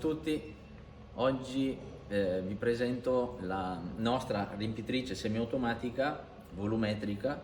tutti, oggi vi presento la nostra riempitrice semiautomatica volumetrica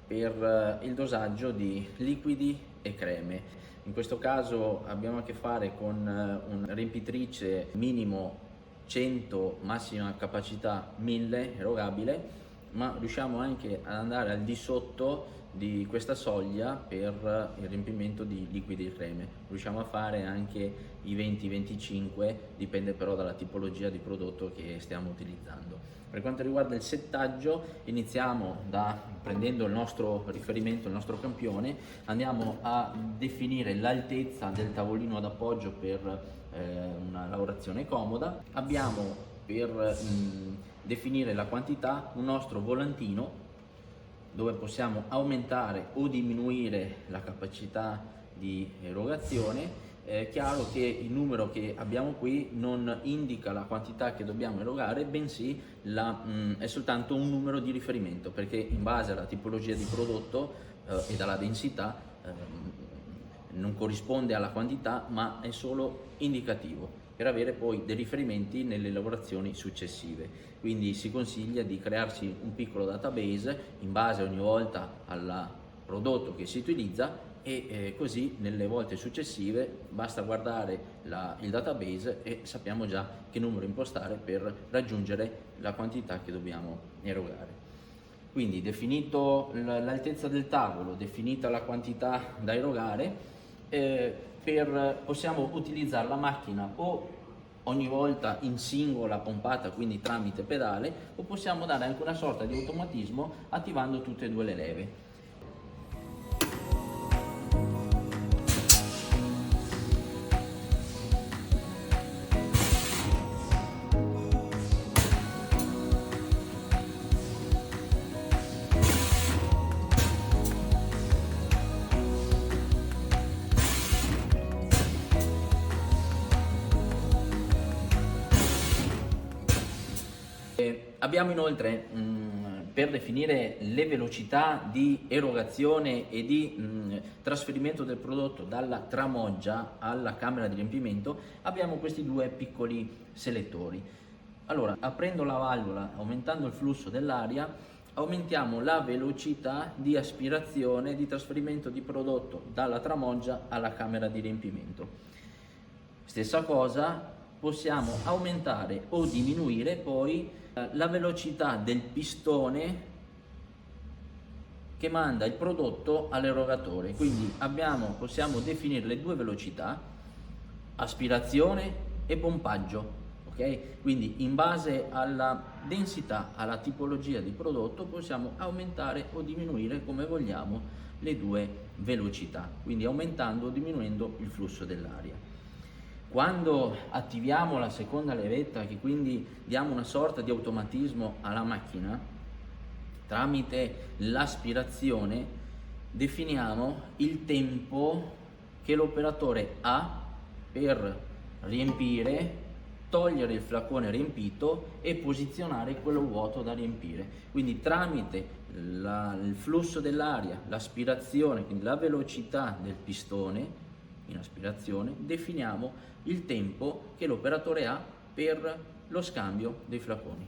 per il dosaggio di liquidi e creme. In questo caso abbiamo a che fare con una riempitrice minimo 100, massima capacità 1000 erogabile, ma riusciamo anche ad andare al di sotto di questa soglia per il riempimento di liquidi e creme. Riusciamo a fare anche i 20-25, dipende però dalla tipologia di prodotto che stiamo utilizzando. Per quanto riguarda il settaggio, iniziamo prendendo il nostro riferimento, il nostro campione, andiamo a definire l'altezza del tavolino d'appoggio per una lavorazione comoda. Abbiamo per definire la quantità un nostro volantino dove possiamo aumentare o diminuire la capacità di erogazione. È chiaro che il numero che abbiamo qui non indica la quantità che dobbiamo erogare, bensì è soltanto un numero di riferimento, perché in base alla tipologia di prodotto e dalla densità non corrisponde alla quantità, ma è solo indicativo per avere poi dei riferimenti nelle lavorazioni successive. Quindi si consiglia di crearsi un piccolo database in base ogni volta al prodotto che si utilizza e così nelle volte successive basta guardare il database e sappiamo già che numero impostare per raggiungere la quantità che dobbiamo erogare. Quindi definito l'altezza del tavolo, definita la quantità da erogare, possiamo utilizzare la macchina o ogni volta in singola pompata, quindi tramite pedale, o possiamo dare anche una sorta di automatismo attivando tutte e due le leve. Abbiamo inoltre, per definire le velocità di erogazione e di trasferimento del prodotto dalla tramoggia alla camera di riempimento, abbiamo questi due piccoli selettori. Allora, aprendo la valvola, aumentando il flusso dell'aria, aumentiamo la velocità di aspirazione e di trasferimento di prodotto dalla tramoggia alla camera di riempimento. Stessa cosa, possiamo aumentare o diminuire poi la velocità del pistone che manda il prodotto all'erogatore. Quindi possiamo definire le due velocità, aspirazione e pompaggio, ok? Quindi in base alla densità, alla tipologia di prodotto, possiamo aumentare o diminuire come vogliamo le due velocità, quindi aumentando o diminuendo il flusso dell'aria. Quando attiviamo la seconda levetta, che quindi diamo una sorta di automatismo alla macchina, tramite l'aspirazione definiamo il tempo che l'operatore ha per riempire, togliere il flacone riempito e posizionare quello vuoto da riempire. Quindi tramite il flusso dell'aria, l'aspirazione, quindi la velocità del pistone in aspirazione, definiamo il tempo che l'operatore ha per lo scambio dei flaconi.